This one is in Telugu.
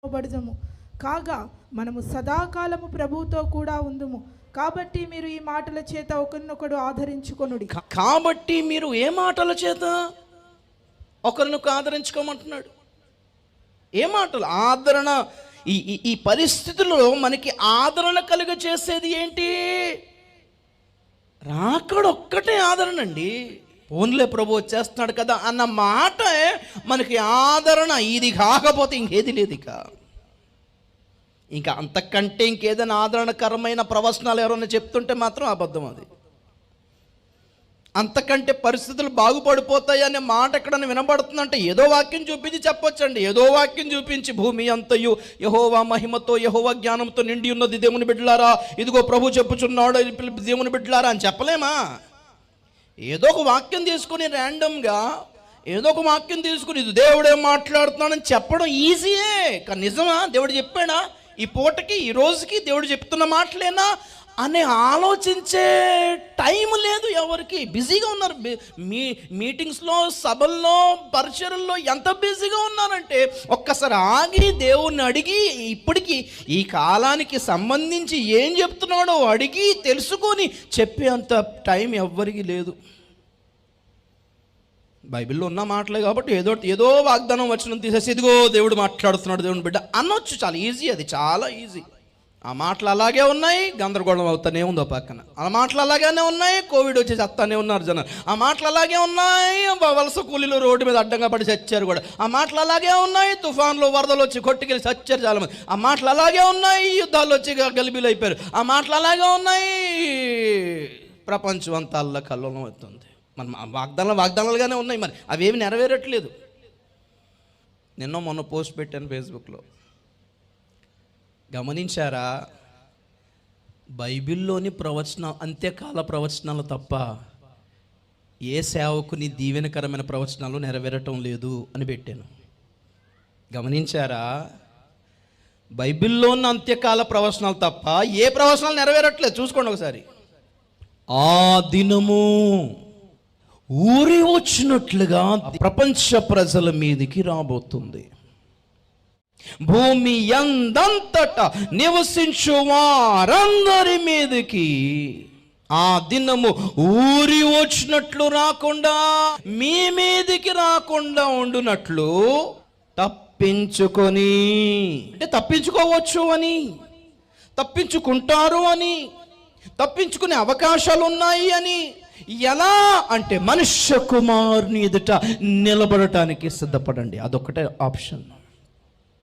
బడజము కాగా మనము సదాకాలము ప్రభువుతో కూడా ఉందుము. కాబట్టి మీరు ఈ మాటల చేత ఒకరినొకడు ఆదరించుకొనుడి. కాబట్టి మీరు ఏ మాటల చేత ఒకరినొకరు ఆదరించుకోమంటున్నాడు? ఏ మాటలు? ఆదరణ. ఈ పరిస్థితుల్లో మనకి ఆదరణ కలుగ చేసేది ఏంటి? రాకడొక్కటే ఆదరణ అండి. ఓన్లే ప్రభు వచ్చేస్తున్నాడు కదా అన్న మాట మనకి ఆదరణ. ఇది కాకపోతే ఇంకేది లేదు. ఇంకా అంతకంటే ఇంకేదైనా ఆదరణకరమైన ప్రవచనాలు ఎవరైనా చెప్తుంటే మాత్రం అబద్ధం. అది అంతకంటే పరిస్థితులు బాగుపడిపోతాయి అనే మాట ఎక్కడన్నా వినబడుతుందంటే ఏదో వాక్యం చూపించి చెప్పొచ్చండి. ఏదో వాక్యం చూపించి భూమి అంతయు యెహోవా మహిమతో యెహోవా జ్ఞానంతో నిండి ఉన్నది దేవుని బిడ్డలారా, ఇదిగో ప్రభు చెప్పుచున్నాడు దేవుని బిడ్డలారా అని చెప్పలేమా? ఏదో ఒక వాక్యం తీసుకుని ర్యాండమ్గా ఏదో ఒక వాక్యం తీసుకుని ఇది దేవుడేం మాట్లాడుతున్నాడని చెప్పడం ఈజీయే. కానీ నిజమా? దేవుడు చెప్పాడా? ఈ పూటకి ఈ రోజుకి దేవుడు చెప్తున్న మాటలేనా అని ఆలోచించే టైం లేదు ఎవరికి. బిజీగా ఉన్నారు. మీటింగ్స్లో, సభల్లో, పరిచర్యల్లో ఎంత బిజీగా ఉన్నారంటే ఒక్కసారి ఆగి దేవుణ్ణి అడిగి ఇప్పటికీ ఈ కాలానికి సంబంధించి ఏం చెప్తున్నాడో అడిగి తెలుసుకొని చెప్పే అంత టైం ఎవ్వరికి లేదు. బైబిల్లో ఉన్న మాటలే కాబట్టి ఏదో వాగ్దానం వచ్చిన తీసేసి ఇదిగో దేవుడు మాట్లాడుతున్నాడు దేవుని బిడ్డ అనొచ్చు. చాలా ఈజీ. అది చాలా ఈజీ. ఆ మాటలు అలాగే ఉన్నాయి, గందరగోళం అవుతానే ఉందో పక్కన. ఆ మాటలు అలాగే ఉన్నాయి, కోవిడ్ వచ్చేసి అత్తానే ఉన్నారు జనం. ఆ మాటలు అలాగే ఉన్నాయి, వలస కూలీలు రోడ్డు మీద అడ్డంగా పడి చచ్చారు కూడా. ఆ మాటలు అలాగే ఉన్నాయి, తుఫాన్లు వరదలు వచ్చి కొట్టుకెళ్ళి చచ్చారు చాలామంది. ఆ మాటలు అలాగే ఉన్నాయి, యుద్ధాలు వచ్చి గలిబీలు అయిపోయారు. ఆ మాటలు అలాగే ఉన్నాయి, ప్రపంచం అంతా అల్ల కల్లోలం అవుతుంది. మన వాగ్దానాలుగానే ఉన్నాయి, మరి అవేమి నెరవేరట్లేదు. మొన్న పోస్ట్ పెట్టాను ఫేస్బుక్లో, గమనించారా? బైబిల్లోని అంత్యకాల ప్రవచనాలు తప్ప ఏ సేవకుని దీవెనకరమైన ప్రవచనాలు నెరవేరటం లేదు అని పెట్టాను. గమనించారా? బైబిల్లో ఉన్న అంత్యకాల ప్రవచనాలు తప్ప ఏ ప్రవచనాలు నెరవేరట్లేదు. చూసుకోండి ఒకసారి. ఆ దినము ఊరి వచ్చినట్లుగా ప్రపంచ ప్రజల మీదికి రాబోతుంది. భూమి యందంతటా నివసించు వారందరి మీదకి ఆ దినము ఊరి వచ్చినట్లు రాకుండా, మీ మీదికి రాకుండా ఉండునట్లు తప్పించుకొని, అంటే తప్పించుకోవచ్చు అని, తప్పించుకుంటారు అని, తప్పించుకునే అవకాశాలు ఉన్నాయి అని. ఎలా అంటే మనుష్య కుమారుని ఎదుట నిలబడటానికి సిద్ధపడండి. అదొక్కటే ఆప్షన్.